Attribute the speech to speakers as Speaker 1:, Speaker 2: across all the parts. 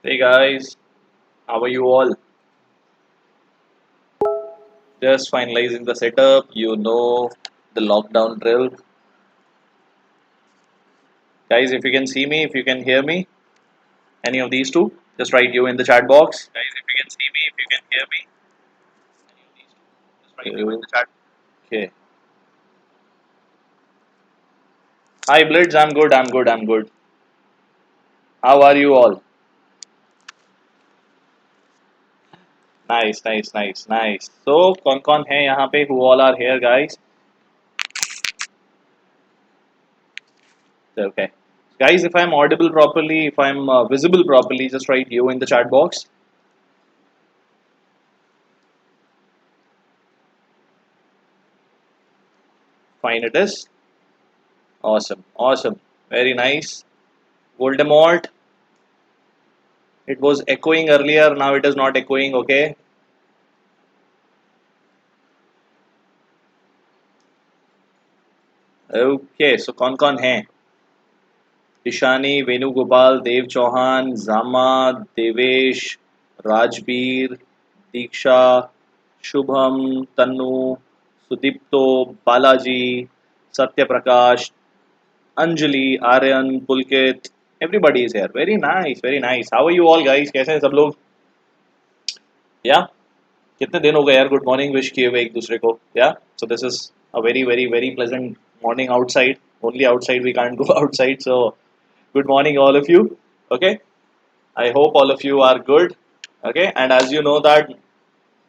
Speaker 1: Hey guys, how are you all? Just finalizing the setup, the lockdown drill. Guys, if you can see me, if you can hear me, any of these two, just write you in the chat box. Guys, if you can see me, if you can hear me, any of these two, just write you in the chat. Okay. Hi Blitz, I'm good. How are you all? Nice. So, कौन है यहाँ पे? Who all are here, guys? Okay. Guys, if I'm audible properly, if I'm visible properly, just write you in the chat box. Fine, it is. Awesome. Very nice. Voldemort. It was echoing earlier. Now it is not echoing. Okay. Okay. So कौन है? ईशानी, वेणुगोपाल, देव चौहान, जामा, देवेश, राजबीर, दीक्षा, शुभम, तन्नु, सुदीप्तो, बालाजी, सत्यप्रकाश, अंजलि, आर्यन, पुलकित. Everybody is here. Very nice. How are you all guys? कैसे हैं सब लोग? या कितने दिन हो गए यार गुड मॉर्निंग विश किए हुए एक दूसरे को या so this is a very pleasant morning outside only outside we can't go outside so good morning all of you. Okay, I hope all of you are good. Okay, and as you know that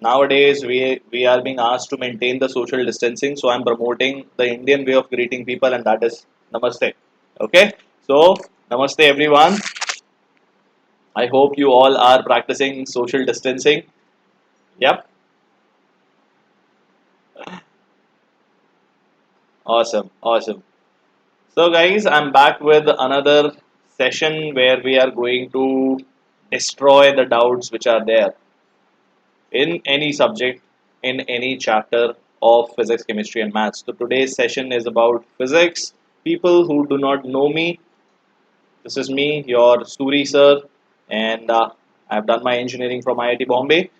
Speaker 1: nowadays we are being asked to maintain the social distancing, so I'm promoting the Indian way of greeting people, and that is namaste. Okay, so namaste everyone. I hope you all are practicing social distancing. Yep. Awesome. So, guys, I'm back with another session where we are going to destroy the doubts which are there in any subject, in any chapter of physics, chemistry, and maths. So, today's session is about physics. People who do not know me, this is me, your Suri Sir, and I've done my engineering from IIT Bombay.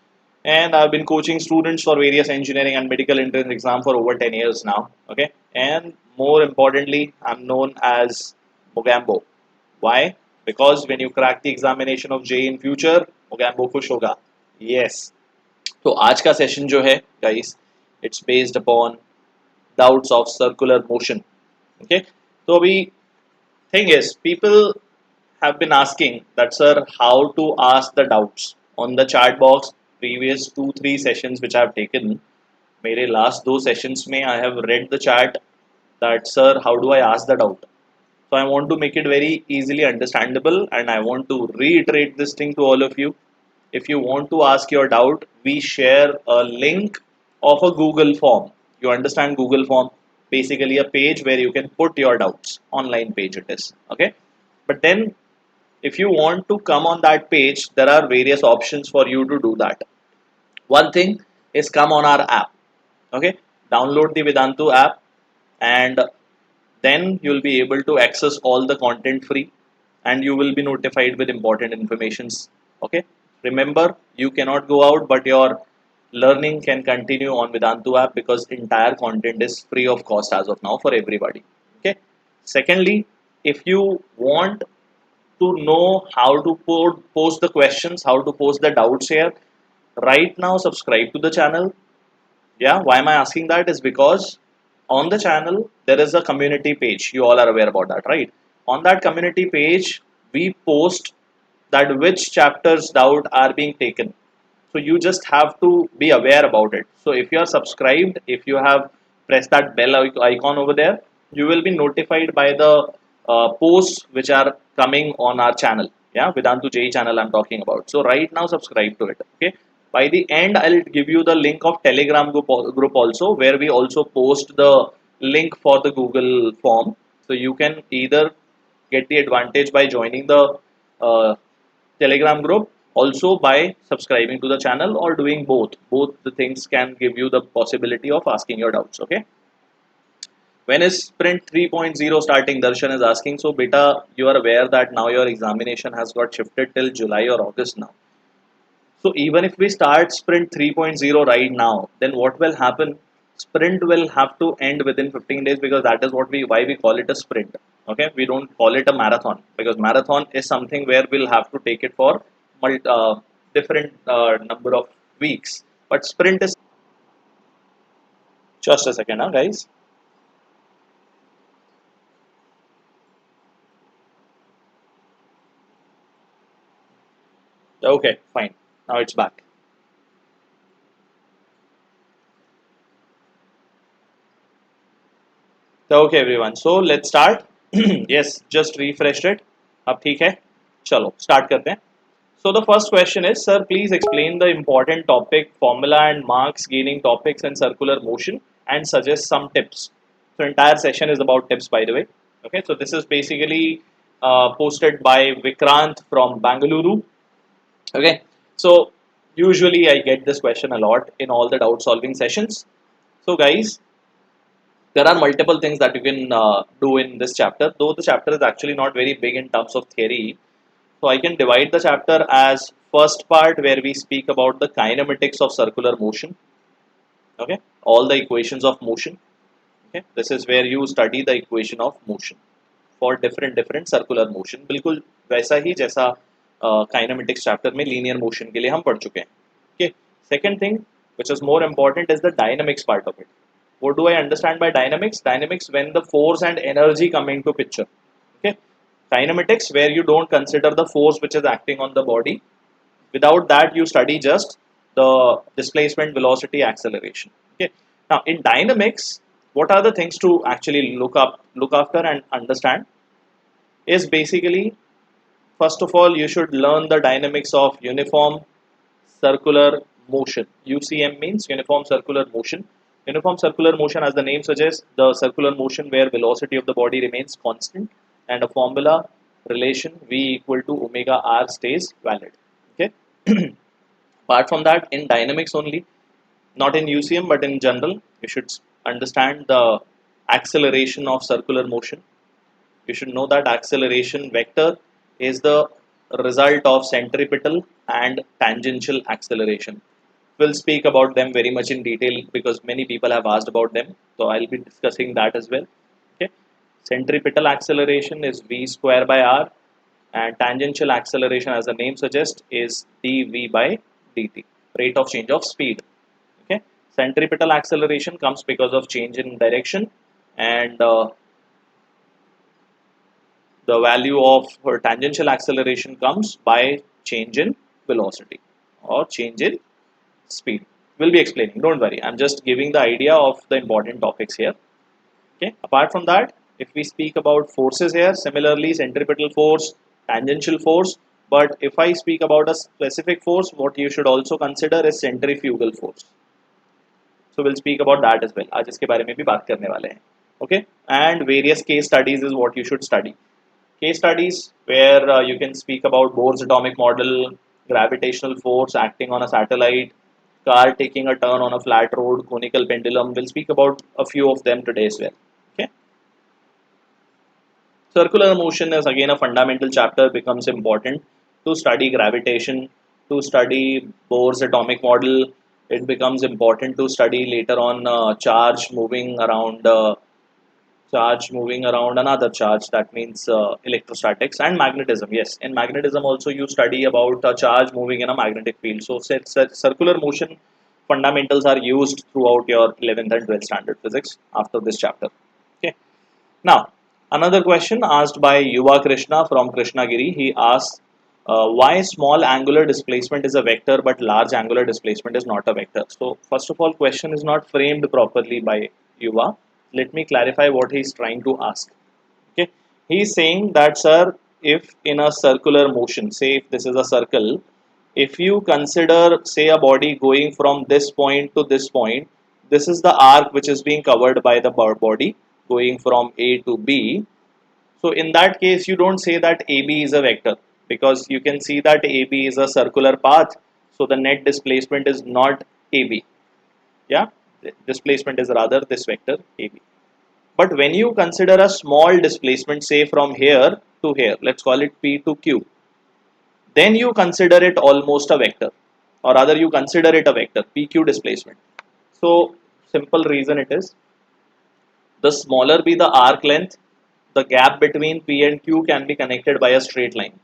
Speaker 1: And I've been coaching students for various engineering and medical entrance exam for over 10 years now. Okay, and more importantly, I'm known as Mogambo. Why? Because when you crack the examination of JEE in future, Mogambo खुश होगा. Yes. तो आज का session जो है, guys, it's based upon doubts of circular motion. Okay. तो अभी thing is, people have been asking that sir how to ask the doubts on the chat box. Previous 2-3 sessions which I have taken, मेरे last 2 sessions में I have read the chat that sir how do I ask the doubt. So I want to make it very easily understandable, and I want to reiterate this thing to all of you. If you want to ask your doubt, we share a link of a Google form. You understand Google form? Basically a page where you can put your doubts. Online page it is. Okay. But then if you want to come on that page, there are various options for you to do that. One thing is come on our app. Okay. Download the Vedantu app, and then you'll be able to access all the content free, and you will be notified with important informations. Okay, remember, you cannot go out, but your learning can continue on Vedantu app because entire content is free of cost as of now for everybody. Okay, secondly, if you want to know how to post the questions, how to post the doubts here, right now subscribe to the channel. Yeah, why am I asking that is because on the channel there is a community page. You all are aware about that, right? On that community page, we post that which chapters doubt are being taken. So you just have to be aware about it. So if you are subscribed, if you have pressed that bell icon over there, you will be notified by the posts which are coming on our channel. Yeah, Vedantu JEE channel I'm talking about. So right now subscribe to it. Okay. By the end, I'll give you the link of Telegram group also, where we also post the link for the Google form. So you can either get the advantage by joining the Telegram group, also by subscribing to the channel, or doing both. Both the things can give you the possibility of asking your doubts. Okay. When is sprint 3.0 starting? Darshan is asking. So beta, you are aware that now your examination has got shifted till July or August now. So even if we start sprint 3.0 right now, then what will happen? Sprint will have to end within 15 days, because that is what we why we call it a sprint. Okay, we don't call it a marathon, because marathon is something where we'll have to take it for different number of weeks. But sprint is just a second, huh, guys. Okay, fine. Now it's back. Okay, everyone. So let's start. Yes, just refreshed it. अब ठीक है. चलो start करते हैं. So the first question is, sir, please explain the important topic, formula and marks gaining topics in circular motion, and suggest some tips. So entire session is about tips, by the way. Okay, so this is basically posted by Vikrant from Bangalore. Okay, so usually I get this question a lot in all the doubt solving sessions. So guys, there are multiple things that you can do in this chapter, though the chapter is actually not very big in terms of theory. So I can divide the chapter as first part where we speak about the kinematics of circular motion. Okay, all the equations of motion. Okay, this is where you study the equation of motion for different circular motion. बिल्कुल वैसा ही जैसा kinematics chapter में linear motion के लिए हम पढ़ चुके हैं. Okay, second thing which is more important is the dynamics part of it. What do I understand by dynamics? Dynamics when the force and energy come into picture. Okay, kinematics where you don't consider the force which is acting on the body. Without that, you study just the displacement, velocity, acceleration. Okay. Now, in dynamics, what are the things to actually look after, and understand? Is basically, first of all, you should learn the dynamics of uniform circular motion. UCM means uniform circular motion. Uniform circular motion, as the name suggests, the circular motion where velocity of the body remains constant and a formula relation V equal to omega r stays valid. Okay. Apart from that, in dynamics only, not in UCM but in general, you should understand the acceleration of circular motion. You should know that acceleration vector is the result of centripetal and tangential acceleration. We'll speak about them very much in detail because many people have asked about them. So I'll be discussing that as well. Okay. Centripetal acceleration is v square by r, and tangential acceleration, as the name suggests, is dv by dt, rate of change of speed. Okay. Centripetal acceleration comes because of change in direction, and the value of tangential acceleration comes by change in velocity or change in speed. We'll be explaining, don't worry. I'm just giving the idea of the important topics here. Okay. Apart from that, if we speak about forces here, similarly centripetal force, tangential force, but if I speak about a specific force, what you should also consider is centrifugal force. So we'll speak about that as well. आज इसके बारे में भी बात करने वाले हैं. Okay. And various case studies is what you should study. Case studies where you can speak about Bohr's atomic model, gravitational force acting on a satellite, car taking a turn on a flat road, conical pendulum. We'll speak about a few of them today as well. Okay. Circular motion is again a fundamental chapter, becomes important to study gravitation, to study Bohr's atomic model. It becomes important to study later on charge moving around another charge. That means electrostatics and magnetism. Yes, in magnetism also you study about a charge moving in a magnetic field. So circular motion fundamentals are used throughout your 11th and 12th standard physics after this chapter. Okay. Now, another question asked by Yuva Krishna from Krishnagiri. He asks, why small angular displacement is a vector but large angular displacement is not a vector? So, first of all, question is not framed properly by Yuva. Let me clarify what he is trying to ask. Okay, he is saying that, sir, if in a circular motion, say if this is a circle, if you consider, say, a body going from this point to this point, this is the arc which is being covered by the body going from A to B. So in that case, you don't say that AB is a vector, because you can see that AB is a circular path. So the net displacement is not AB. Yeah, the displacement is rather this vector AB. But when you consider a small displacement, say from here to here, let's call it P to Q, then you consider it almost a vector, or rather you consider it a vector, PQ displacement. So simple reason it is, the smaller be the arc length, the gap between P and Q can be connected by a straight line.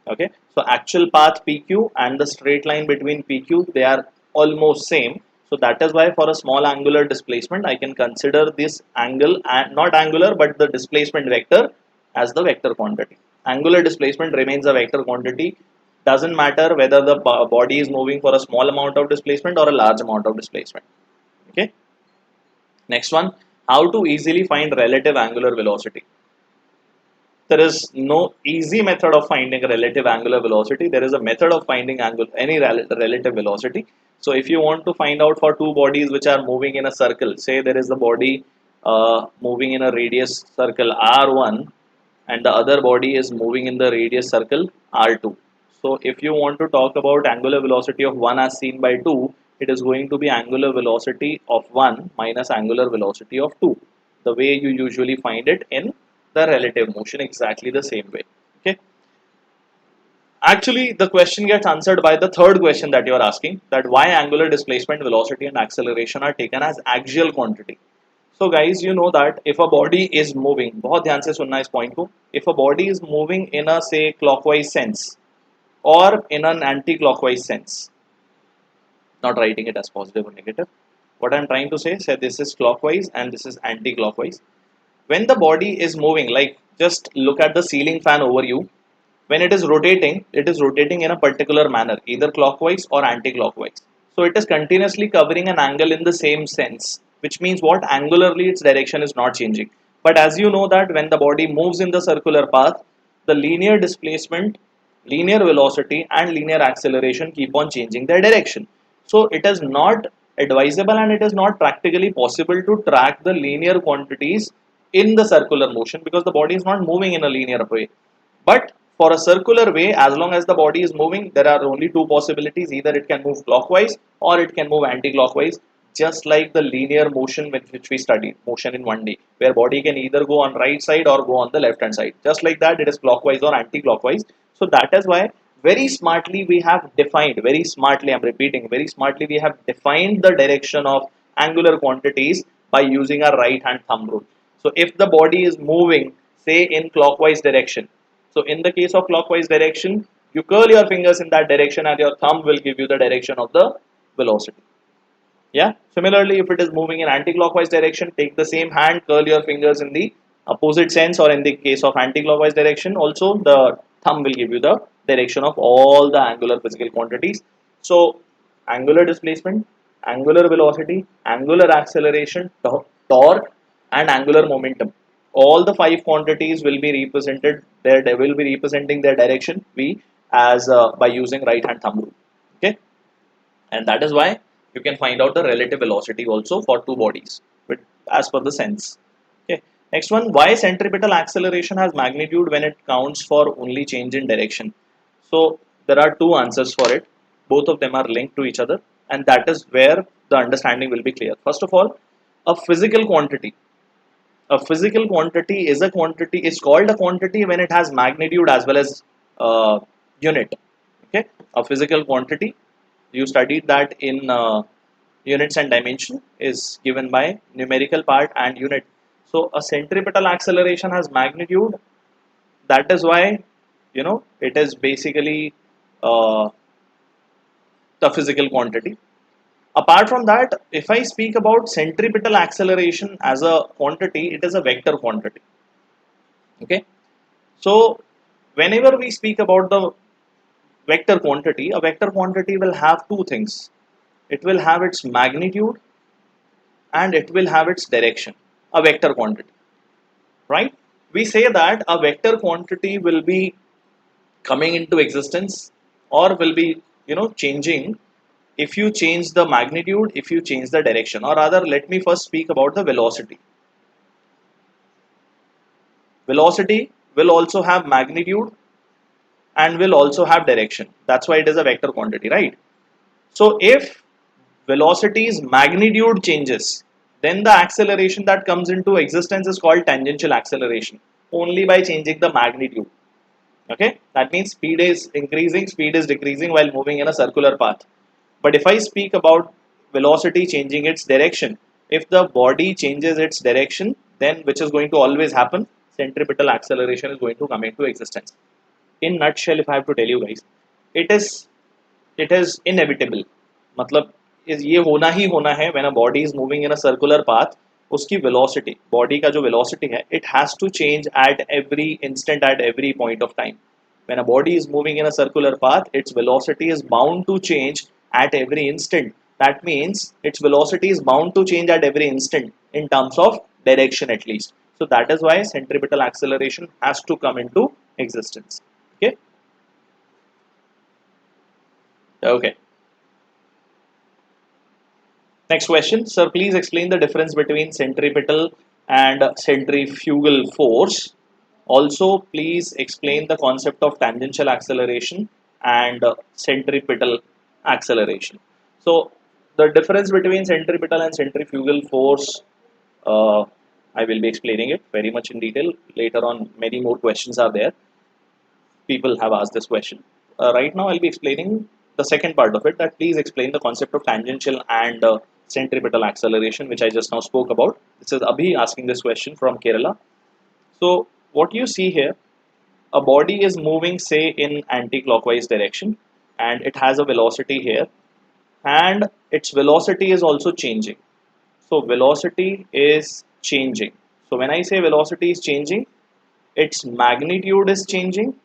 Speaker 1: Okay, so actual path PQ and the straight line between PQ, they are almost same. So that is why for a small angular displacement, I can consider this angle, and not angular but the displacement vector, as the vector quantity. Angular displacement remains a vector quantity. Doesn't matter whether the body is moving for a small amount of displacement or a large amount of displacement. Okay. Next one, how to easily find relative angular velocity. There is no easy method of finding a relative angular velocity. There is a method of finding any relative velocity. So if you want to find out for two bodies which are moving in a circle, say there is the body moving in a radius circle R1 and the other body is moving in the radius circle R2. So if you want to talk about angular velocity of 1 as seen by 2, it is going to be angular velocity of 1 minus angular velocity of 2. The way you usually find it in the relative motion, exactly the same way. Okay. Actually, the question gets answered by the third question that you are asking, that why angular displacement, velocity and acceleration are taken as axial quantity. So guys, you know that if a body is moving, बहुत ध्यान से सुनना इस point को, if a body is moving in a say clockwise sense or in an anti-clockwise sense, not writing it as positive or negative. What I am trying to say this is clockwise and this is anti-clockwise. When the body is moving, like just look at the ceiling fan over you. When it is rotating in a particular manner, either clockwise or anti-clockwise. So it is continuously covering an angle in the same sense, which means what, angularly its direction is not changing. But as you know that when the body moves in the circular path, the linear displacement, linear velocity and linear acceleration keep on changing their direction. So it is not advisable and it is not practically possible to track the linear quantities in the circular motion, because the body is not moving in a linear way. But for a circular way, as long as the body is moving, there are only two possibilities. Either it can move clockwise or it can move anti-clockwise, just like the linear motion which we studied, motion in 1D, where body can either go on right side or go on the left hand side. Just like that, it is clockwise or anti-clockwise. So that is why very smartly we have defined, very smartly, I'm repeating, very smartly we have defined the direction of angular quantities by using a right hand thumb rule. So if the body is moving, say in clockwise direction, so in the case of clockwise direction, you curl your fingers in that direction and your thumb will give you the direction of the velocity. Yeah. Similarly, if it is moving in anti-clockwise direction, take the same hand, curl your fingers in the opposite sense, or in the case of anti-clockwise direction, also the thumb will give you the direction of all the angular physical quantities. So angular displacement, angular velocity, angular acceleration, torque and angular momentum. All the five quantities will be represented there. They will be representing their direction V as by using right hand thumb rule. Okay, and that is why you can find out the relative velocity also for two bodies, but as per the sense. Okay. Next one, why centripetal acceleration has magnitude when it counts for only change in direction? So there are two answers for it. Both of them are linked to each other, and that is where the understanding will be clear. First of all, a physical quantity. A physical quantity is a quantity, is called a quantity when it has magnitude as well as unit. Okay, a physical quantity, you studied that in units and dimension, is given by numerical part and unit. So a centripetal acceleration has magnitude. That is why, you know, it is basically uh, the physical quantity. Apart from that, if I speak about centripetal acceleration as a quantity, it is a vector quantity. Okay, so whenever we speak about the vector quantity, a vector quantity will have two things. It will have its magnitude and it will have its direction. A vector quantity, right? We say that a vector quantity will be coming into existence or will be, you know, changing if you change the magnitude, if you change the direction. Or rather, let me first speak about the velocity. Velocity will also have magnitude and will also have direction. That's why it is a vector quantity, right? So if velocity's magnitude changes, then the acceleration that comes into existence is called tangential acceleration, only by changing the magnitude. Okay, that means speed is increasing, speed is decreasing while moving in a circular path. But if I speak about velocity changing its direction, if the body changes its direction, then which is going to always happen, centripetal acceleration is going to come into existence. In nutshell, if I have to tell you guys, it is inevitable. मतलब is ये होना ही होना है when a body is moving in a circular path, उसकी velocity, body का जो velocity है, it has to change at every instant, at every point of time. When a body is moving in a circular path, its velocity is bound to change at every instant. That means its velocity is bound to change at every instant in terms of direction at least. So that is why centripetal acceleration has to come into existence. Okay. Okay. Next question, sir, please explain the difference between centripetal and centrifugal force. Also, please explain the concept of tangential acceleration and centripetal acceleration. So, the difference between centripetal and centrifugal force, uh, I will be explaining it very much in detail. Later on, many more questions are there. People have asked this question. Right now, I'll be explaining the second part of it, that please explain the concept of tangential and centripetal acceleration, which I just now spoke about. This is Abhi asking this question from Kerala. So, what you see here, a body is moving, say, in anti-clockwise direction, and it has a velocity here, and its velocity is also changing. So, velocity is changing. So, when I say velocity is changing, its magnitude is changing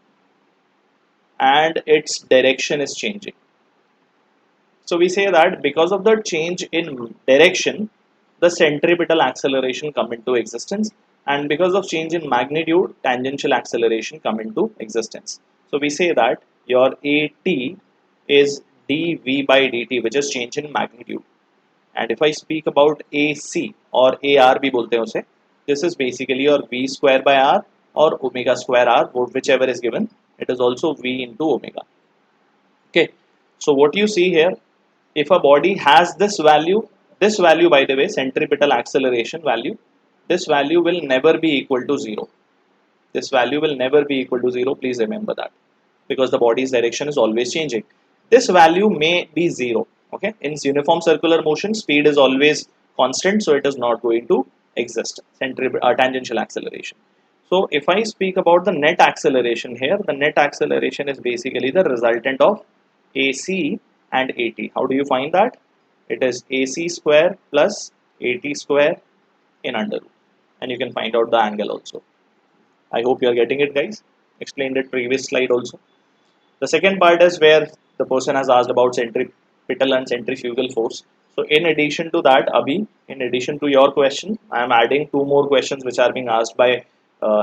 Speaker 1: and its direction is changing. So we say that because of the change in direction, the centripetal acceleration come into existence, and because of change in magnitude, tangential acceleration come into existence. So we say that your AT is dv by dt, which is change in magnitude. And if I speak about AC or AR भी बोलते हैं उसे, this is basically your V square by R or omega square R, whichever is given. It is also V into omega. Okay, so what you see here, if a body has this value by the way, centripetal acceleration value, this value will never be equal to 0. This value will never be equal to 0, please remember that, because the body's direction is always changing. This value may be 0. Okay, in uniform circular motion, speed is always constant, so it is not going to exist, tangential acceleration. So if I speak about the net acceleration here, the net acceleration is basically the resultant of AC and AT. How do you find that? It is AC square plus AT square in under root, and you can find out the angle also. I hope you are getting it, guys. Explained it previous slide also. The second part is where the person has asked about centripetal and centrifugal force. So in addition to that, Abhi, in addition to your question, I am adding two more questions which are being asked by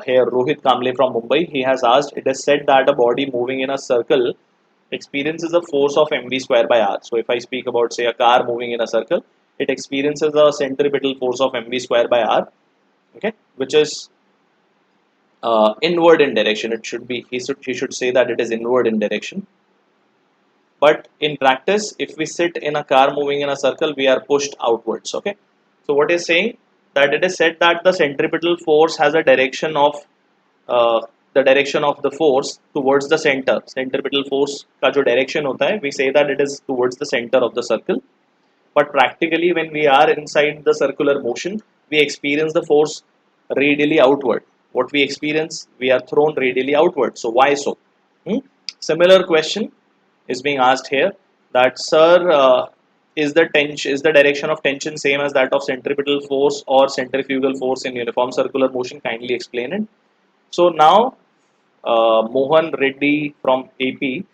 Speaker 1: here Rohit Kamble from Mumbai. He has asked, it is said that a body moving in a circle experiences a force of mv square by r. So if I speak about, say, a car moving in a circle, it experiences a centripetal force of mv square by r, okay, which is inward in direction. It should be, he should say that it is inward in direction. But in practice, if we sit in a car moving in a circle, we are pushed outwards. Okay, so what is saying, that it is said that the centripetal force has a direction of uh, the direction of the force towards the center. Centripetal force का जो direction होता है, we say that it is towards the center of the circle. But practically, when we are inside the circular motion, we experience the force radially outward. What we experience, we are thrown radially outward. So why so? Similar question is being asked here, that sir, is the direction of tension same as that of centripetal force or centrifugal force in uniform circular motion? Kindly explain it. So now Mohan Reddy from AP,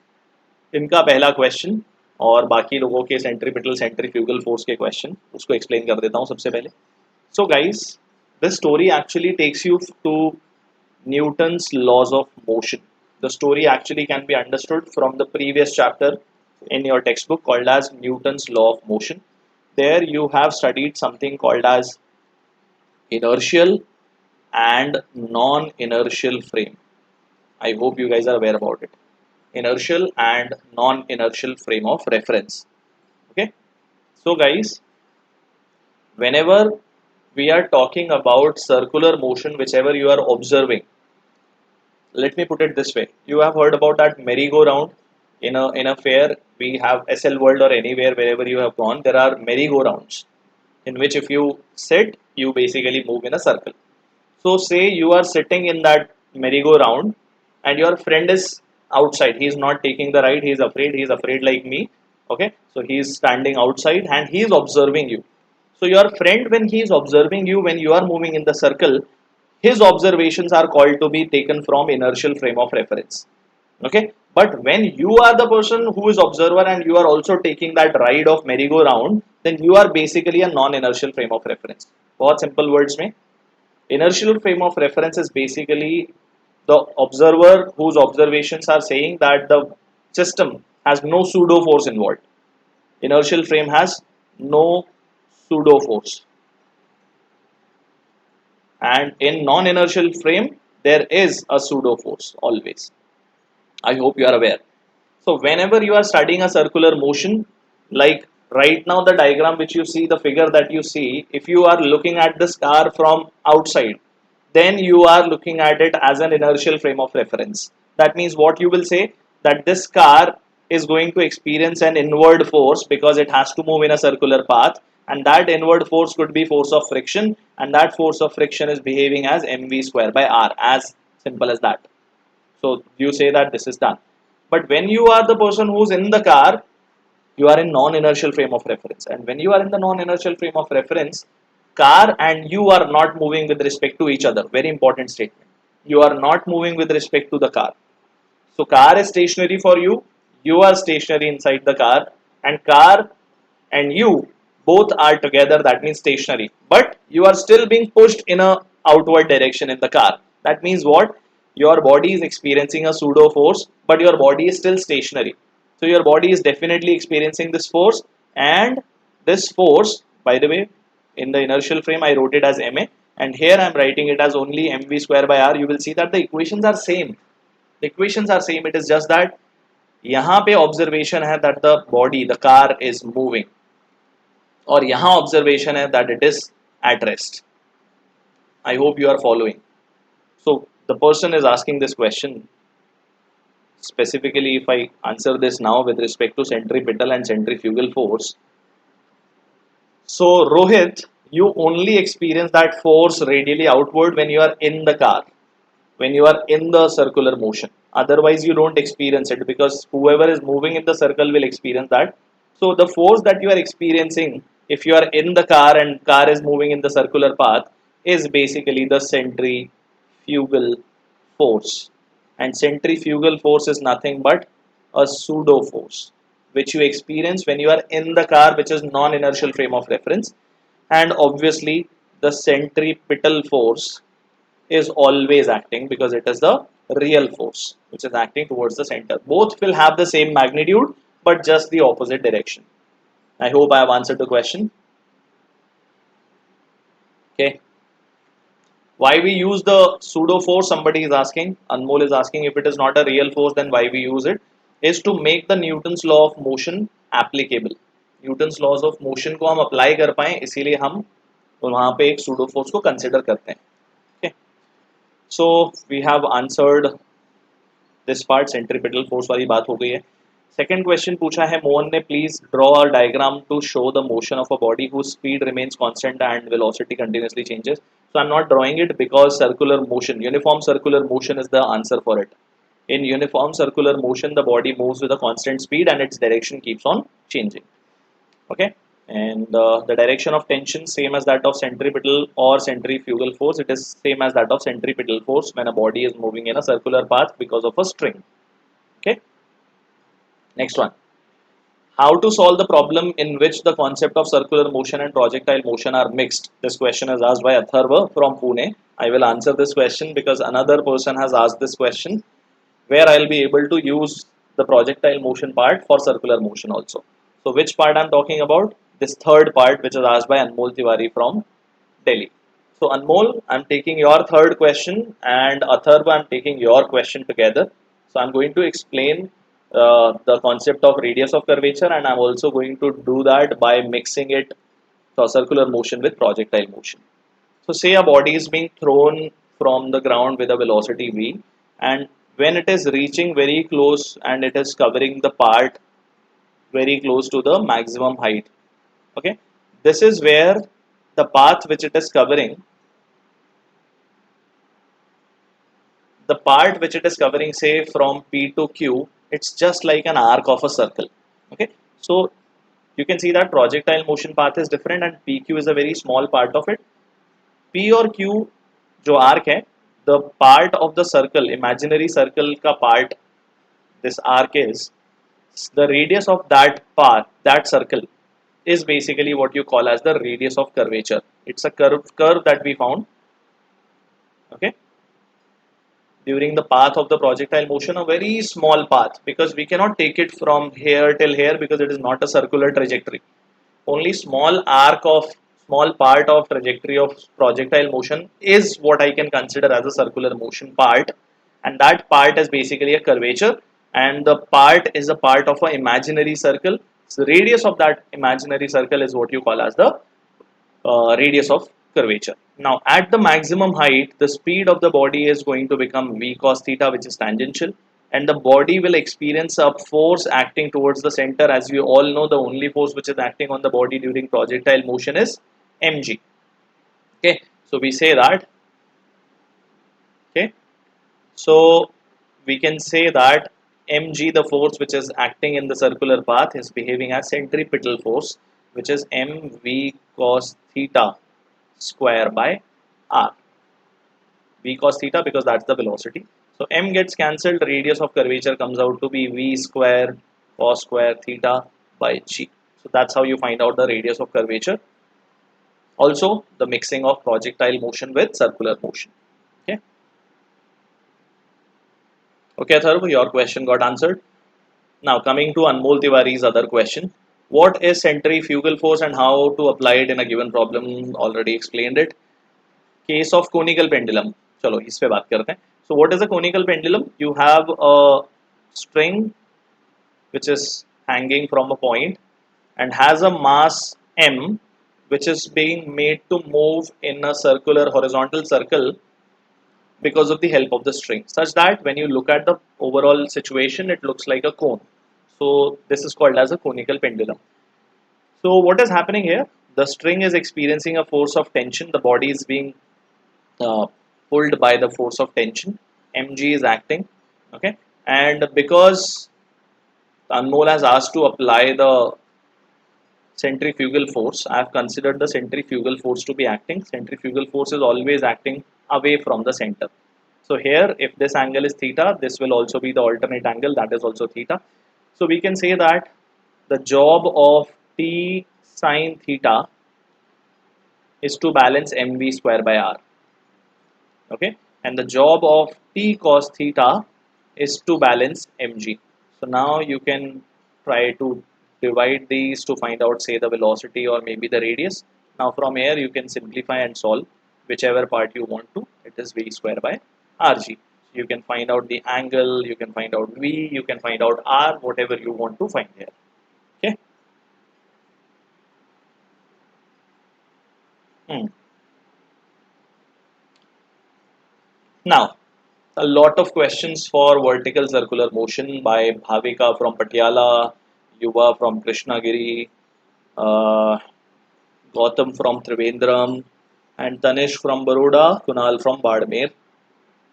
Speaker 1: इनका पहला question और बाकी लोगों के centripetal centrifugal force के question उसको explain कर देता हूँ सबसे पहले. So guys, this story actually takes you to Newton's laws of motion. The story actually can be understood from the previous chapter in your textbook called as Newton's law of motion. There you have studied something called as inertial and non-inertial frame. I hope you guys are aware about it. Inertial and non-inertial frame of reference. Okay, so guys, whenever we are talking about circular motion whichever you are observing. Let me put it this way. You have heard about that merry-go-round in a fair. We have SL World or anywhere wherever you have gone. There are merry-go-rounds in which if you sit, you basically move in a circle. So say you are sitting in that merry-go-round and your friend is outside. He is not taking the ride. He is afraid. He is afraid like me. Okay. So he is standing outside and he is observing you. So your friend, when he is observing you, when you are moving in the circle, his observations are called to be taken from inertial frame of reference. Okay. But when you are the person who is observer and you are also taking that ride of merry-go-round, then you are basically a non-inertial frame of reference. बहुत simple words में inertial frame of reference is basically the observer whose observations are saying that the system has no pseudo force involved. Inertial frame has no pseudo force, and in non-inertial frame there is a pseudo force always. I hope you are aware. So whenever you are studying a circular motion, like right now the diagram which you see, the figure that you see, if you are looking at this car from outside, then you are looking at it as an inertial frame of reference. That means what you will say, that this car is going to experience an inward force because it has to move in a circular path, and that inward force could be force of friction, and that force of friction is behaving as mv square by r, as simple as that. So you say that this is done. But when you are the person who's in the car, you are in non-inertial frame of reference. And when you are in the non-inertial frame of reference, car and you are not moving with respect to each other. Very important statement. You are not moving with respect to the car. So car is stationary for you. You are stationary inside the car, and car and you both are together. That means stationary. But you are still being pushed in a outward direction in the car. That means what? Your body is experiencing a pseudo force, but your body is still stationary. So your body is definitely experiencing this force, and this force, by the way, in the inertial frame I wrote it as ma, and here I am writing it as only mv square by r. You will see that the equations are same. The equations are same. It is just that यहाँ पे observation है that the body, the car is moving, और यहाँ observation है that it is at rest. I hope you are following. So the person is asking this question specifically. If I answer this now with respect to centripetal and centrifugal force, so Rohit, you only experience that force radially outward when you are in the car, when you are in the circular motion. Otherwise you don't experience it, because whoever is moving in the circle will experience that. So the force that you are experiencing if you are in the car and car is moving in the circular path is basically the centrifugal force. And centrifugal force is nothing but a pseudo force which you experience when you are in the car, which is non-inertial frame of reference. And obviously the centripetal force is always acting because it is the real force which is acting towards the center. Both will have the same magnitude but just the opposite direction. I hope I have answered the question. Okay. Why we use the pseudo force, somebody is asking. Anmol is asking, if it is not a real force, then why we use it? Is to make the Newton's law of motion applicable. Newton's laws of motion को हम apply कर पाएं, इसीलिए हम वहाँ पे एक pseudo force को consider करते हैं. Okay. So we have answered this part. Centripetal force वाली बात हो गई है. Second question पूछा है मोहन ने, please draw a diagram to show the motion of a body whose speed remains constant and velocity continuously changes. So I'm not drawing it because circular motion, uniform circular motion is the answer for it. In uniform circular motion, the body moves with a constant speed and its direction keeps on changing. Okay. And the direction of tension same as that of centripetal or centrifugal force. It is same as that of centripetal force when a body is moving in a circular path because of a string. Okay. Next one. How to solve the problem in which the concept of circular motion and projectile motion are mixed? This question is asked by Atharva from Pune. I will answer this question because another person has asked this question, where I will be able to use the projectile motion part for circular motion also. So which part I am talking about? This third part, which is asked by Anmol Tiwari from Delhi. So Anmol, I am taking your third question, and Atharva, I am taking your question together. So I am going to explain the concept of radius of curvature, and I am also going to do that by mixing it, so circular motion with projectile motion. So say a body is being thrown from the ground with a velocity v, and when it is reaching very close and it is covering the part very close to the maximum height. Okay, this is where the path which it is covering, the part which it is covering, say from P to Q, it's just like an arc of a circle. Okay, so you can see that projectile motion path is different and PQ is a very small part of it. P और Q जो arc है, the part of the circle, imaginary circle का part, this arc is, the radius of that path, that circle, is basically what you call as the radius of curvature. It's a curve that we found, okay, during the path of the projectile motion, a very small path, because we cannot take it from here till here because it is not a circular trajectory. Only small arc of small part of trajectory of projectile motion is what I can consider as a circular motion part, and that part is basically a curvature, and the part is a part of an imaginary circle. So the radius of that imaginary circle is what you call as the radius of curvature. Now at the maximum height, the speed of the body is going to become v cos theta, which is tangential, and the body will experience a force acting towards the center. As you all know, the only force which is acting on the body during projectile motion is mg. Okay, so we say that, okay, so we can say that mg, the force which is acting in the circular path, is behaving as centripetal force, which is mv cos theta square by r. V cos theta, because that's the velocity. So m gets cancelled, radius of curvature comes out to be v square cos square theta by g. So that's how you find out the radius of curvature. Also the mixing of projectile motion with circular motion. Okay, okay Atharv, your question got answered. Now coming to Anmol Tiwari's other question. What is centrifugal force and how to apply it in a given problem? Already explained it. Case of conical pendulum, चलो इस पे बात करते हैं. So what is a conical pendulum? You have a string which is hanging from a point and has a mass m, which is being made to move in a circular horizontal circle because of the help of the string, such that when you look at the overall situation, it looks like a cone. So this is called as a conical pendulum. So what is happening here? The string is experiencing a force of tension. The body is being uh, pulled by the force of tension. Mg is acting. Okay, and because Anmol has asked to apply the centrifugal force, I have considered the centrifugal force to be acting. Centrifugal force is always acting away from the center. So here, if this angle is theta, this will also be the alternate angle, that is also theta. So we can say that the job of T sine theta is to balance mv square by r. Okay, and the job of T cos theta is to balance mg. So now you can try to divide these to find out, say, the velocity or maybe the radius. Now from here you can simplify and solve whichever part you want to. It is v square by rg. You can find out the angle, you can find out v, you can find out r, whatever you want to find here. Okay. Hmm. Now, a lot of questions for vertical circular motion by Bhavika from Patiala, Yuva from Krishnagiri, uh, Gautam from Trivandrum, and Tanish from Baroda, Kunal from Badmer.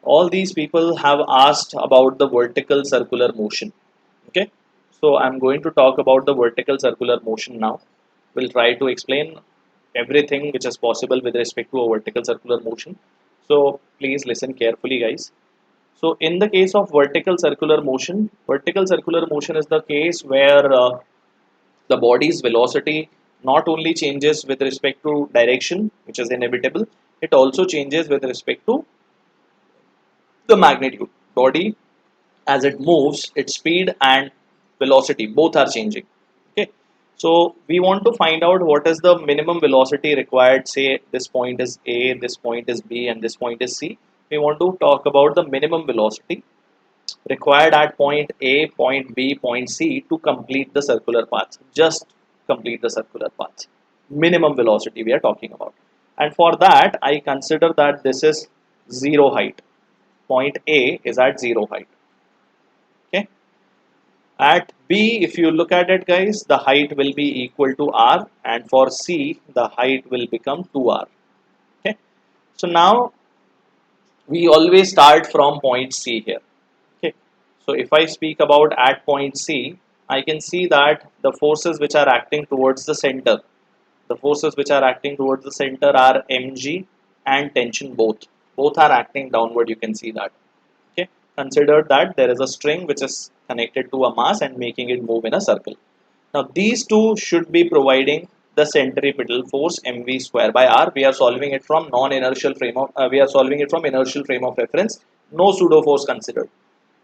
Speaker 1: All these people have asked about the vertical circular motion. Okay, so I'm going to talk about the vertical circular motion now. We'll try to explain everything which is possible with respect to a vertical circular motion. So please listen carefully, guys. So in the case of vertical circular motion is the case where the body's velocity not only changes with respect to direction, which is inevitable, it also changes with respect to the magnitude. Body, as it moves, its speed and velocity both are changing. Okay, so we want to find out what is the minimum velocity required. Say this point is A, this point is B, and this point is C. We want to talk about the minimum velocity required at point A, point B, point C to complete the circular path. Just complete the circular path. Minimum velocity we are talking about. And for that, I consider that this is 0 height. Point A is at 0 height. Okay. At B, if you look at it, guys, the height will be equal to R, and for C, the height will become 2R. Okay. So now we always start from point C here. Okay. So if I speak about at point C, I can see that the forces which are acting towards the center, are mg and tension both. Both are acting downward, you can see that. Okay. Consider that there is a string which is connected to a mass and making it move in a circle. Now these two should be providing the centripetal force mv square by r. We are solving it from non-inertial frame of we are solving it from inertial frame of reference. No pseudo force considered.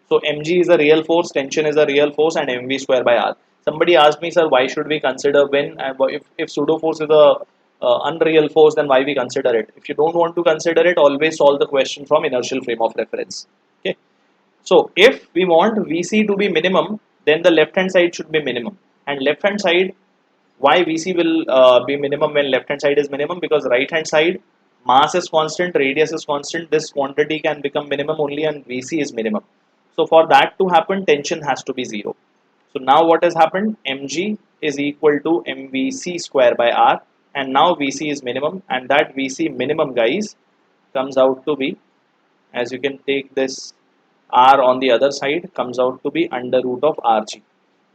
Speaker 1: So mg is a real force, tension is a real force, and mv square by r. Somebody asked me, sir, why should we consider when and if pseudo force is a unreal force, then why we consider it? If you don't want to consider it, always solve the question from inertial frame of reference. Okay. So if we want Vc to be minimum, then the left hand side should be minimum. And left hand side, why Vc will be minimum when left hand side is minimum? Because right hand side, mass is constant, radius is constant. This quantity can become minimum only and Vc is minimum. So for that to happen, tension has to be 0. So now what has happened? Mg is equal to mvc square by r, and now Vc is minimum, and that Vc minimum, guys, comes out to be, as you can take this r on the other side, comes out to be under root of rg.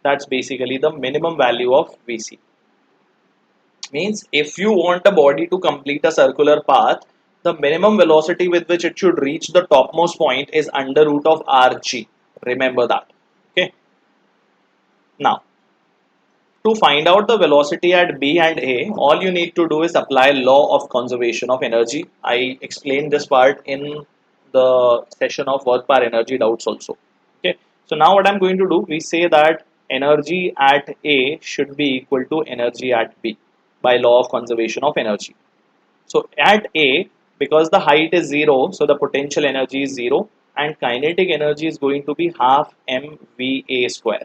Speaker 1: That's basically the minimum value of Vc. Means if you want a body to complete a circular path, the minimum velocity with which it should reach the topmost point is under root of rg. Remember that. Okay. Now, to find out the velocity at B and A, all you need to do is apply law of conservation of energy. I explained this part in the session of work per energy doubts also. Okay. So now what I'm going to do, we say that energy at A should be equal to energy at B by law of conservation of energy. So at A, because the height is 0, so the potential energy is 0, and kinetic energy is going to be half mVA square.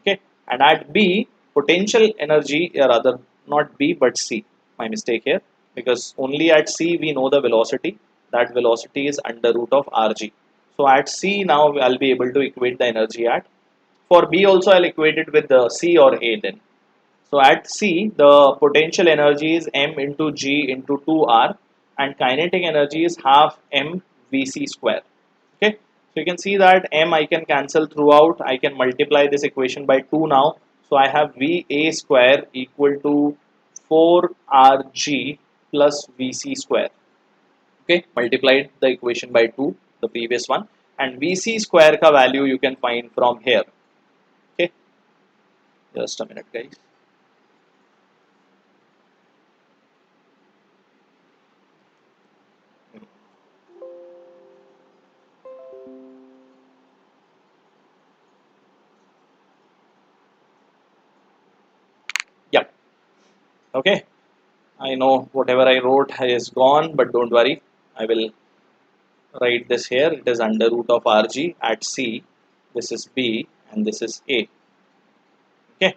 Speaker 1: Okay. And at B, potential energy, or rather not B but C, my mistake here, because only at C we know the velocity. That velocity is under root of rg. So at C now I'll be able to equate the energy at. For B also I'll equate it with the C or A then. So at C, the potential energy is m into g into 2r, and kinetic energy is half m vc square. Okay, so you can see that m I can cancel throughout. I can multiply this equation by 2 now. So I have va square equal to 4rg plus vc square. Okay, multiplied the equation by 2, the previous one, and vc square ka value you can find from here. Okay, just a minute, guys. Yeah. Okay. I know whatever I wrote is gone, but don't worry. I will write this here. It is under root of Rg at C. This is B and this is A. Okay.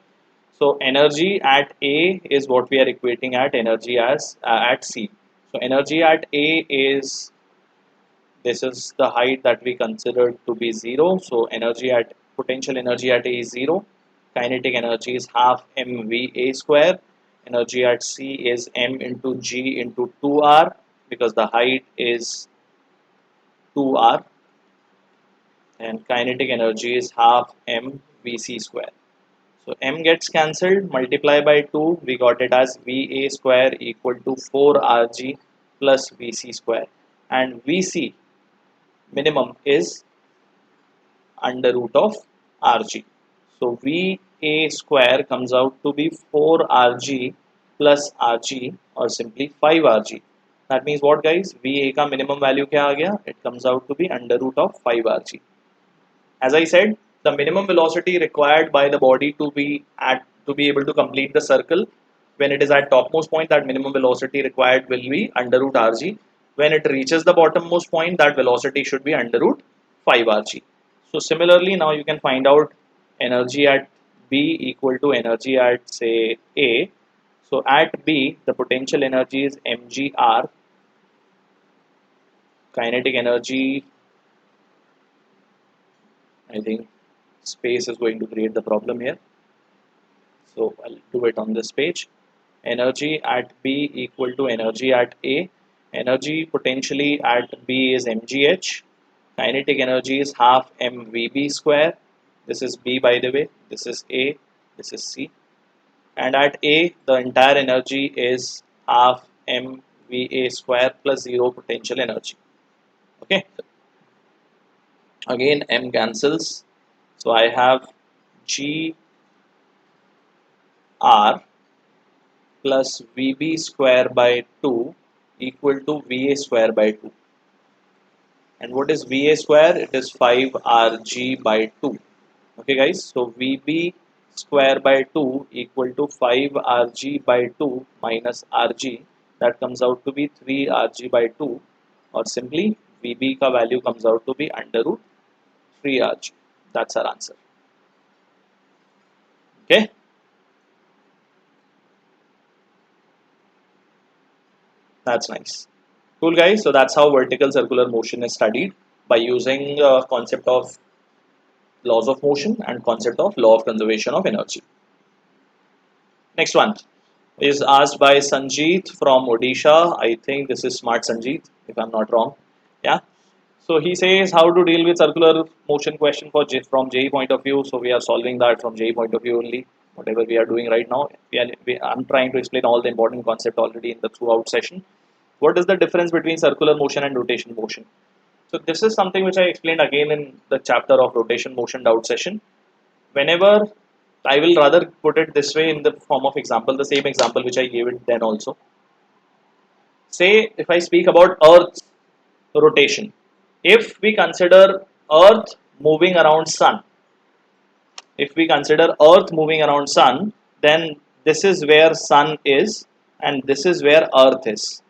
Speaker 1: So energy at A is what we are equating at energy as at C. So energy at A is, this is the height that we considered to be 0. So energy at potential energy at A is 0. Kinetic energy is half mVA square. Energy at C is m into g into 2r, because the height is 2r, and kinetic energy is half mvc square. So m gets cancelled, multiply by 2, we got it as va square equal to 4rg plus vc square, and vc minimum is under root of rg. So Va square comes out to be 4rg plus rg, or simply 5rg. That means what, guys? Va ka minimum value kya aa gaya? It comes out to be under root of 5rg. As I said, the minimum velocity required by the body to be able to complete the circle, when it is at topmost point, that minimum velocity required will be under root rg. When it reaches the bottommost point, that velocity should be under root 5rg. So similarly, now you can find out energy at B equal to energy at, say, A. So at B, the potential energy is mgr, kinetic energy, I think space is going to create the problem here. So I'll do it on this page. Energy at B equal to energy at A. Energy potentially at B is mgh. Kinetic energy is half mvb square. This is B, by the way. This is A. This is C. And at A, the entire energy is half mva square plus 0 potential energy. Okay. Again, m cancels. So I have G R plus Vb square by 2 equal to Va square by 2. And what is Va square? It is 5Rg by 2. Okay guys, so Vb square by 2 equal to 5Rg by 2 minus Rg. That comes out to be 3Rg by 2, or simply Vb ka value comes out to be under root 3Rg. That's our answer. Okay. That's nice. Cool guys, so that's how vertical circular motion is studied by using concept of laws of motion and concept of law of conservation of energy. Next one is asked by Sanjeet from Odisha. I think this is smart Sanjeet, if I'm not wrong. Yeah. So he says how to deal with circular motion question from JEE point of view. So we are solving that from JEE point of view only. Whatever we are doing right now, I'm trying to explain all the important concept already in the throughout session. What is the difference between circular motion and rotation motion? So this is something which I explained again in the chapter of rotation motion doubt session. Whenever I will rather put it this way in the form of example, the same example which I gave it then also. Say if I speak about Earth's rotation, if we consider Earth moving around Sun, if we consider Earth moving around Sun, then this is where Sun is and this is where Earth is.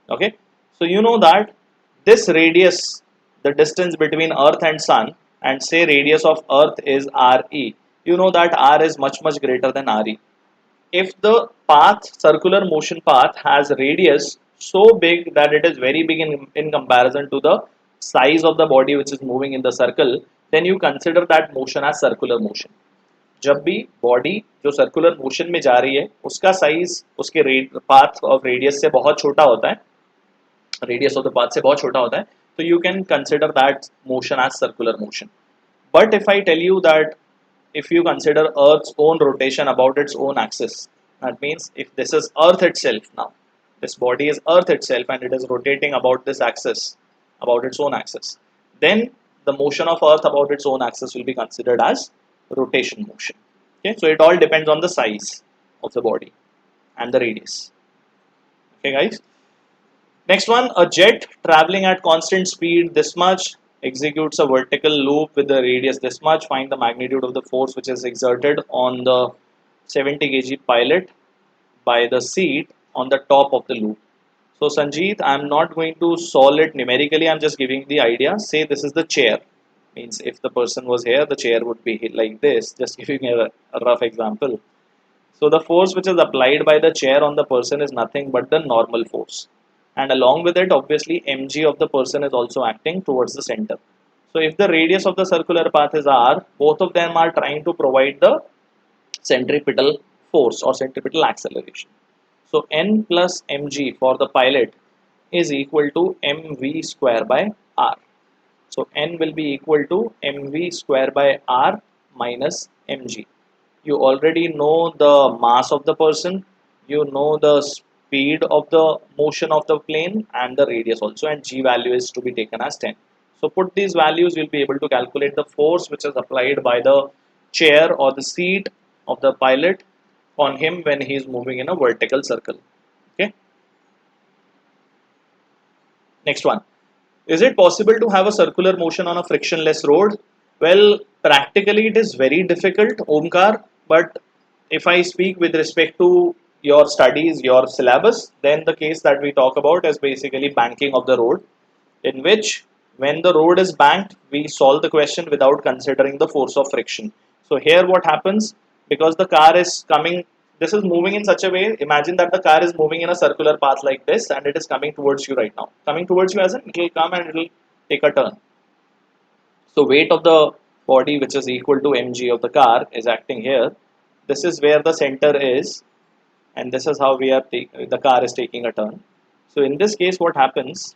Speaker 1: Okay, so you know that this radius, the distance between Earth and Sun, and say radius of Earth is RE, you know that R is much greater than RE. If the path, circular motion path, has radius so big that it is very big in comparison to the size of the body which is moving in the circle, then you consider that motion as circular motion. जब भी body जो circular motion में जा रही है उसका size उसके path of radius से बहुत छोटा होता है, रेडियस ऑफ द पाथ से बहुत छोटा होता है, तो you can consider that motion as circular motion. But if I tell you that if you consider Earth's own rotation about its own axis, that means if this is Earth itself, now this body is Earth itself and it is rotating about this axis, about its own axis, then the motion of Earth about its own axis will be considered as rotation motion. Okay, so it all depends on the size of the body and the radius. Okay guys, next one, a jet traveling at constant speed this much executes a vertical loop with the radius this much. Find the magnitude of the force which is exerted on the 70 kg pilot by the seat on the top of the loop. So Sanjeet, I am not going to solve it numerically, I am just giving the idea. Say this is the chair, means if the person was here, the chair would be like this, just giving a rough example. So the force which is applied by the chair on the person is nothing but the normal force. And along with it, obviously, mg of the person is also acting towards the center. So if the radius of the circular path is r, both of them are trying to provide the centripetal force or centripetal acceleration. So n plus mg for the pilot is equal to mv square by r. So n will be equal to mv square by r minus mg. You already know the mass of the person, you know the speed of the motion of the plane and the radius also, and g value is to be taken as 10. So put these values, you'll be able to calculate the force which is applied by the chair or the seat of the pilot on him when he is moving in a vertical circle. Okay. Next one. Is it possible to have a circular motion on a frictionless road? Well, practically it is very difficult, Omkar, but if I speak with respect to your studies, your syllabus, then the case that we talk about is basically banking of the road, in which when the road is banked, we solve the question without considering the force of friction. So here what happens, because the car is coming this is moving in such a way, imagine that the car is moving in a circular path like this and it is coming towards you right now. Coming towards you as in it will come and it will take a turn. So weight of the body, which is equal to mg of the car, is acting here. This is where the center is, and this is how the car is taking a turn. So in this case, what happens?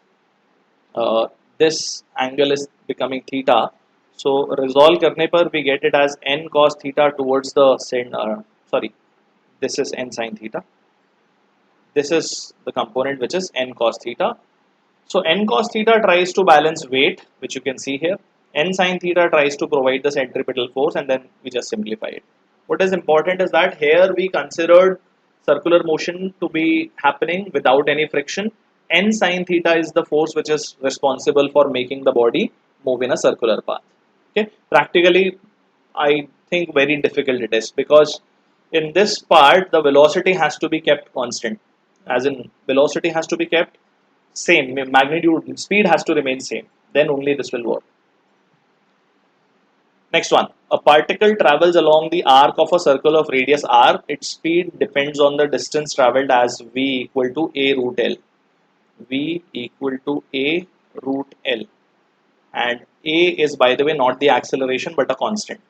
Speaker 1: This angle is becoming theta. So resolve करने पर we get it as n cos theta towards the sorry, this is n sin theta. This is the component which is n cos theta. So n cos theta tries to balance weight, which you can see here. N sin theta tries to provide the centripetal force, and then we just simplify it. What is important is that here we considered circular motion to be happening without any friction. N sin theta is the force which is responsible for making the body move in a circular path. Okay, practically, I think very difficult it is, because in this part the velocity has to be kept constant, as in velocity has to be kept same, magnitude, speed has to remain same, then only this will work. Next one, a particle travels along the arc of a circle of radius r. Its speed depends on the distance traveled as v equal to a root l. V equal to a root l, and a is, by the way, not the acceleration but a constant.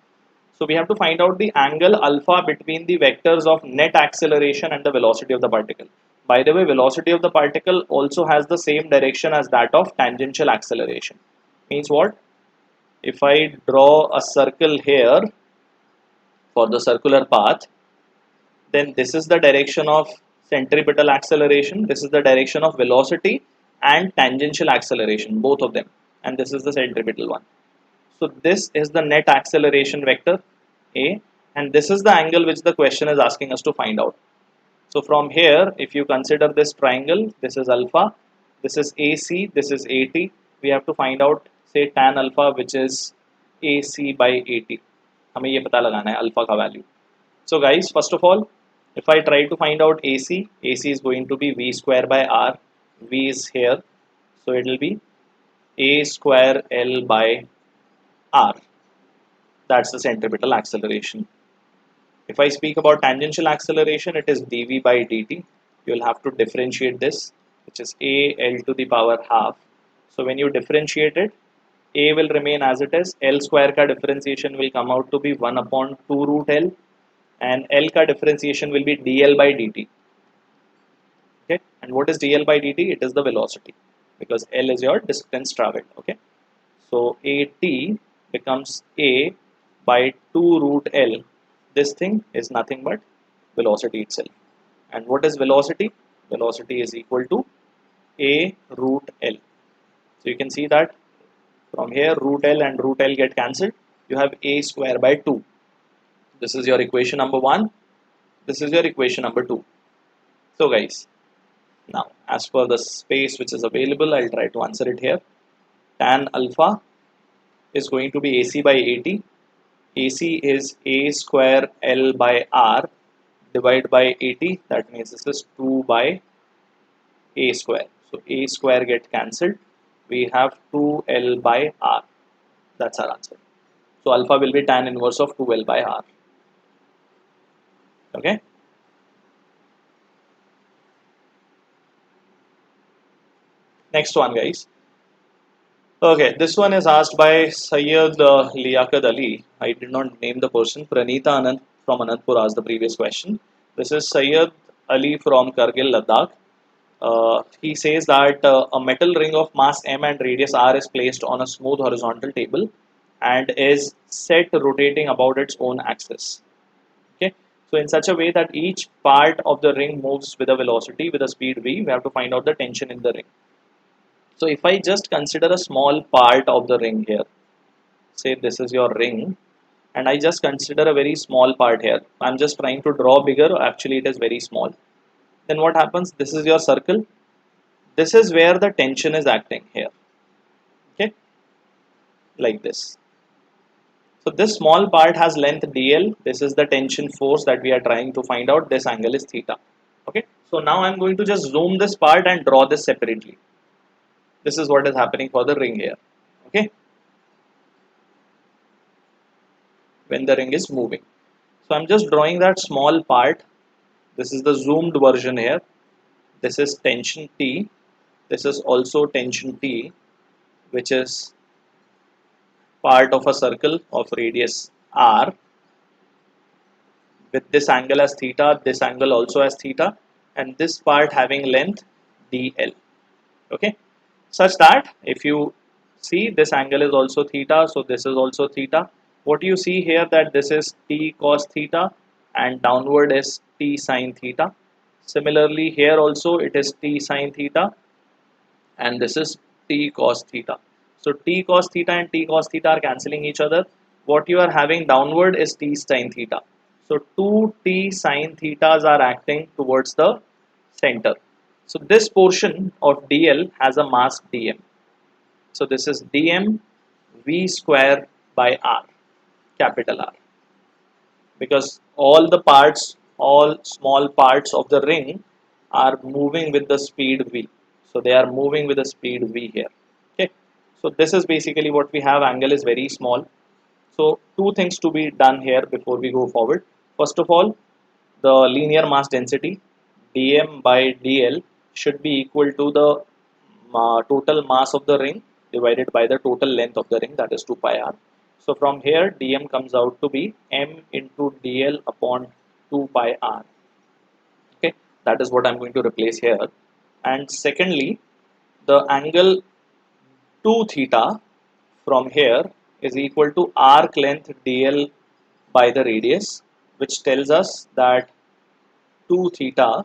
Speaker 1: So we have to find out the angle alpha between the vectors of net acceleration and the velocity of the particle. By the way, velocity of the particle also has the same direction as that of tangential acceleration. Means what? If I draw a circle here for the circular path, then this is the direction of centripetal acceleration, this is the direction of velocity and tangential acceleration, both of them, and this is the centripetal one. So this is the net acceleration vector A, and this is the angle which the question is asking us to find out. So from here, if you consider this triangle, this is alpha, this is AC, this is AT. We have to find out, say, tan alpha, which is AC by AT. हमें ये पता लगाना है alpha का value. So guys, first of all, if I try to find out AC, AC is going to be V square by R. V is here, so it will be A square L by R. That's the centripetal acceleration. If I speak about tangential acceleration, it is dv by dt. You will have to differentiate this, which is a L to the power half. So when you differentiate it, a will remain as it is. L square ka differentiation will come out to be 1 upon 2 root L, and L ka differentiation will be dl by dt. Okay, and what is dl by dt? It is the velocity, because L is your distance traveled. Okay, so at becomes a by 2 root L. This thing is nothing but velocity itself. And what is velocity? Velocity is equal to a root L. So you can see that from here root L and root L get cancelled. You have a square by 2. This is your equation number 1. This is your equation number 2. So guys, now as per the space which is available, I'll try to answer it here. Tan alpha is going to be AC by AT. AC is a square L by R divided by AT. That means this is 2 by a square. So a square get cancelled. We have 2L by R. That's our answer. So alpha will be tan inverse of 2L by R. Okay. Next one, guys. Okay, this one is asked by Sayyid Liaqat Ali. I did not name the person. Pranita Anand from Anandpur asked the previous question. This is Sayyid Ali from Kargil, Ladakh. He says that a metal ring of mass m and radius r is placed on a smooth horizontal table and is set rotating about its own axis. Okay, so in such a way that each part of the ring moves with a velocity with a speed v, we have to find out the tension in the ring. So if I just consider a small part of the ring here, say this is your ring, and I just consider a very small part here. I'm just trying to draw bigger, actually it is very small. Then what happens? This is your circle. This is where the tension is acting here. Okay, like this. So this small part has length dl. This is the tension force that we are trying to find out. This angle is theta. Okay, so now I'm going to just zoom this part and draw this separately. This is what is happening for the ring here. Okay, when the ring is moving. So I'm just drawing that small part This is the zoomed version here. This is tension T. This is also tension T, which is part of a circle of radius R. With this angle as theta, this angle also as theta, and this part having length dl. Okay, such that if you see this angle is also theta, so this is also theta. What you see here that this is t cos theta and downward is t sin theta. Similarly here also it is t sin theta and this is t cos theta. So t cos theta and t cos theta are cancelling each other. What you are having downward is t sin theta. So two t sin thetas are acting towards the center. So this portion of dl has a mass dm. So this is dm v square by r, capital R, because all small parts of the ring are moving with the speed v. So they are moving with the speed v here. Okay. So this is basically what we have. Angle is very small. So two things to be done here before we go forward. First of all, the linear mass density dm by dl should be equal to the total mass of the ring divided by the total length of the ring, that is 2 pi r. So from here dm comes out to be m into dl upon 2 pi r. Okay, that is what I'm going to replace here. And secondly, the angle 2 theta from here is equal to arc length dl by the radius, which tells us that 2 theta,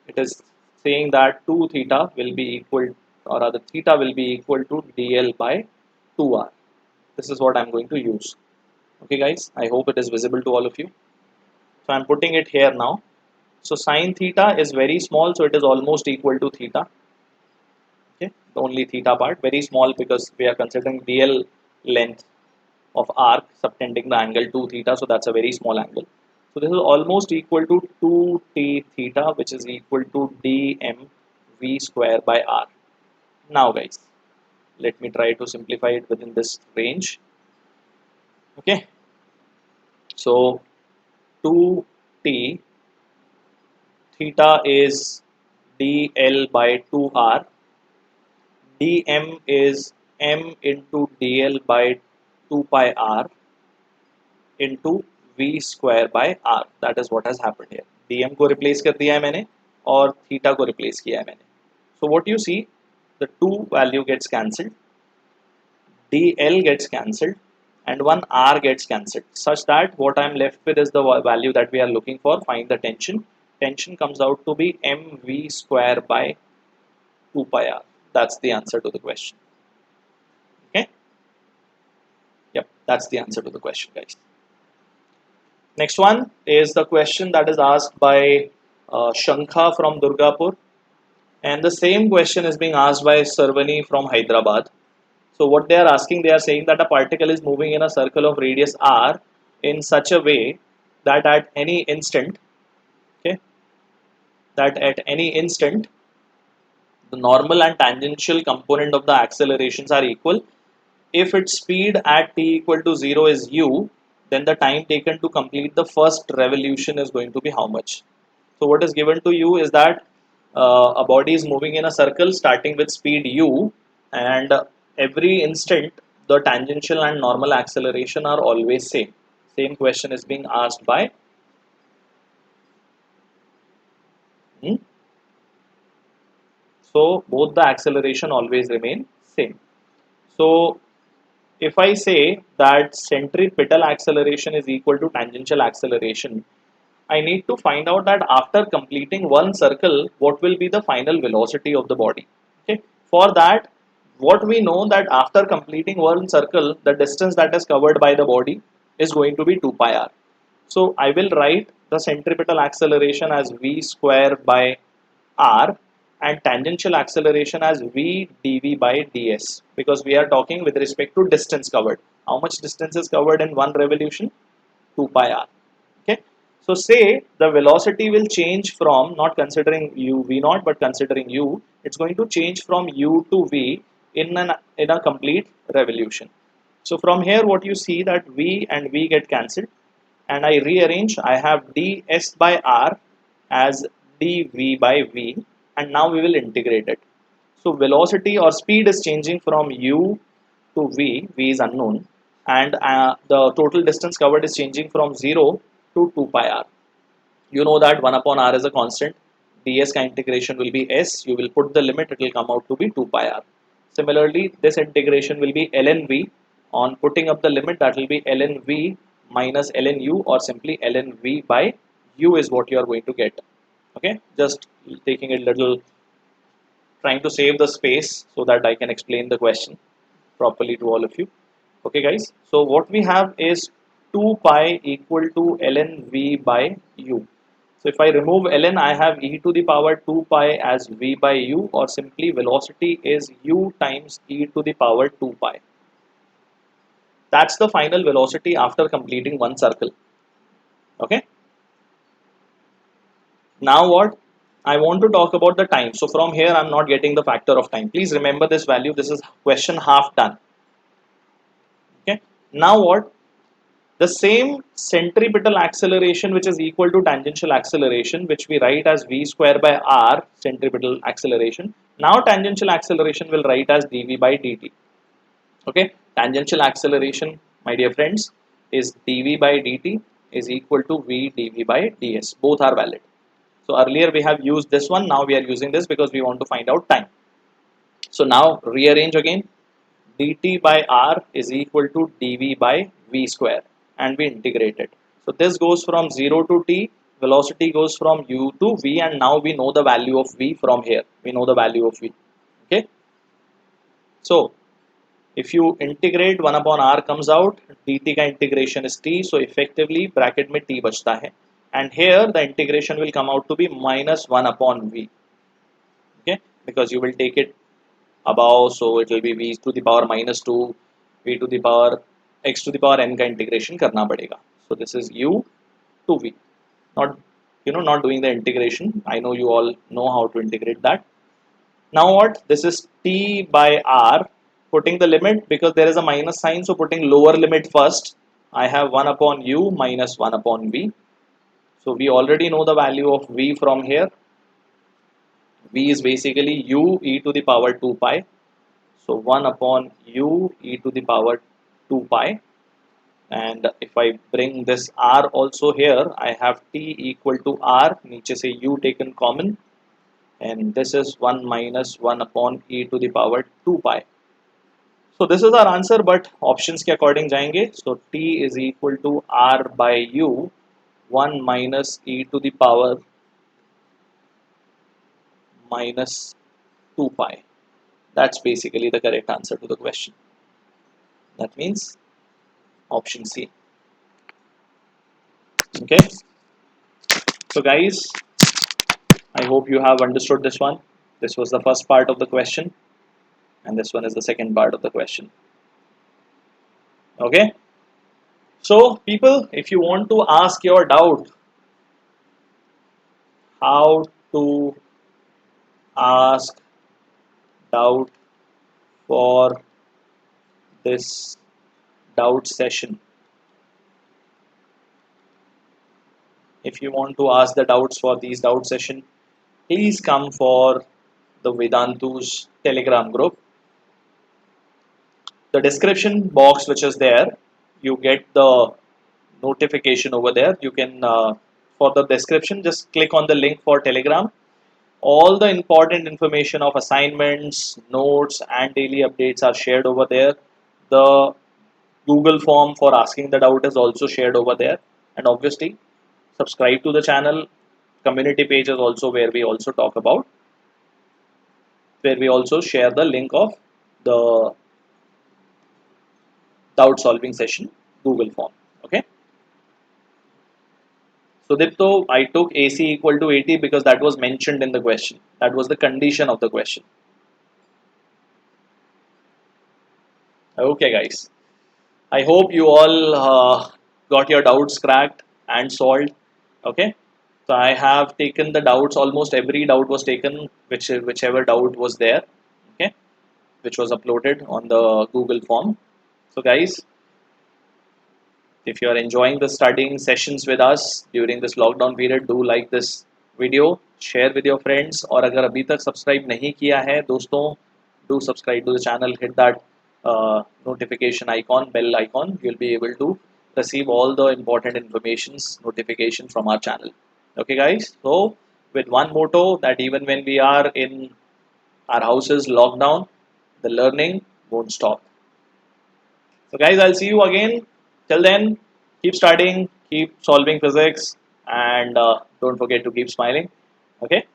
Speaker 1: it is saying that 2 theta will be equal, or rather theta will be equal to dl by 2r. This is what I'm going to use. Okay guys, I hope it is visible to all of you. So I'm putting it here now. So sine theta is very small, so it is almost equal to theta. Okay, the only theta part very small because we are considering dl length of arc subtending the angle 2 theta, so that's a very small angle. So this is almost equal to 2t theta, which is equal to dm v square by r. Now guys, let me try to simplify it within this range. Okay, so 2t theta is dl by 2r, dm is m into dl by 2 pi r into v square by r. That is what has happened here. dm को replace कर दिया है मैंने और theta को replace किया है मैंने. So what you see, the two value gets cancelled, dl gets cancelled, and one r gets cancelled, such that what I am left with is the value that we are looking for. Find the tension. Tension comes out to be mv square by 2 pi r. That's the answer to the question. Okay. Yep, that's the answer to the question, guys. Next one is the question that is asked by Shankha from Durgapur, and the same question is being asked by Sarvani from Hyderabad. So what they are asking, they are saying that a particle is moving in a circle of radius r in such a way that at any instant, okay, the normal and tangential component of the accelerations are equal. If its speed at t equal to 0 is u, then the time taken to complete the first revolution is going to be how much? So what is given to you is that a body is moving in a circle starting with speed u, and every instant the tangential and normal acceleration are always same. Same question is being asked by so both the acceleration always remain same. So if I say that centripetal acceleration is equal to tangential acceleration, I need to find out that after completing one circle, what will be the final velocity of the body. Okay. For that, what we know that after completing one circle, the distance that is covered by the body is going to be 2 pi r. So I will write the centripetal acceleration as v square by r and tangential acceleration as v dv by ds, because we are talking with respect to distance covered. How much distance is covered in one revolution? 2 pi r. Okay. So say the velocity will change from, not considering u v naught but considering u, it's going to change from u to v in a complete revolution. So from here what you see that v and v get cancelled. and I rearrange, I have ds by r as dv by v, and now we will integrate it. So velocity or speed is changing from u to v is unknown, and the total distance covered is changing from 0 to 2 pi r. You know that 1 upon r is a constant. ds ka integration will be s. You will put the limit, it will come out to be 2 pi r. Similarly, this integration will be ln v. On putting up the limit, that will be ln v minus ln u, or simply ln v by u is what you are going to get. Okay, just taking a little, trying to save the space so that I can explain the question properly to all of you. Okay guys, so what we have is 2 pi equal to ln v by u. So if I remove ln, I have e to the power 2 pi as v by u, or simply velocity is u times e to the power 2 pi. That's the final velocity after completing one circle. Okay. Now what? I want to talk about the time. So from here, I'm not getting the factor of time. Please remember this value. This is question half done. Okay. Now what? The same centripetal acceleration, which is equal to tangential acceleration, which we write as v square by r, centripetal acceleration. Now tangential acceleration will write as dv by dt. Okay, tangential acceleration, my dear friends, is dv by dt is equal to v dv by ds. Both are valid. So earlier we have used this one, now we are using this because we want to find out time. So now rearrange again. dt by r is equal to dv by v square, and we integrate it. So this goes from 0 to t, velocity goes from u to v, and now we know the value of v from here. We know the value of v. Okay. So if you integrate 1 upon r comes out, dt ka integration is t, so effectively bracket mein t bachta hai. And here the integration will come out to be minus 1 upon v. Okay, because you will take it above, so it will be v to the power minus 2, v to the power x to the power n ka integration karna padega. So this is u to v. Not, not doing the integration. I know you all know how to integrate that. Now what? This is t by r. Putting the limit, because there is a minus sign, so putting lower limit first. I have 1 upon u minus 1 upon v. So we already know the value of v from here. V is basically u e to the power 2 pi. So 1 upon u e to the power 2 pi. And if I bring this r also here, I have t equal to r. Niche se u taken common. And this is 1 minus 1 upon e to the power 2 pi. So this is our answer, but options ke according jayenge. So t is equal to r by u, 1 minus e to the power minus 2 pi. That's basically the correct answer to the question. That means option C. Okay. So guys, I hope you have understood this one. This was the first part of the question, and this one is the second part of the question. Okay. So people, if you want to ask your doubt, how to ask doubt for this doubt session. If you want to ask the doubts for these doubt session, please come for the Vedantu's Telegram group. The description box which is there, you get the notification over there. You can, for the description, just click on the link for Telegram. All the important information of assignments, notes, and daily updates are shared over there. The Google form for asking the doubt is also shared over there. And obviously, subscribe to the channel. Community page is also where we also talk about, where we also share the link of the doubt solving session Google form. Okay. So Dipto, I took AC equal to 80 because that was mentioned in the question. That was the condition of the question. Okay, guys. I hope you all got your doubts cracked and solved. Okay. So I have taken the doubts. Almost every doubt was taken, whichever doubt was there. Okay, which was uploaded on the Google form. So guys, If you are enjoying the studying sessions with us during this lockdown period, do like this video, share with your friends, और अगर अभी तक subscribe नहीं किया है दोस्तों, do subscribe to the channel, hit that notification icon, bell icon. You'll be able to receive all the important informations, notification from our channel. Okay, guys. So with one motto that even when we are in our houses locked down, the learning won't stop. So guys, I'll see you again. Till then, keep studying, keep solving physics, and don't forget to keep smiling. Okay?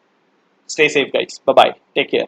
Speaker 1: Stay safe, guys. Bye bye. Take care.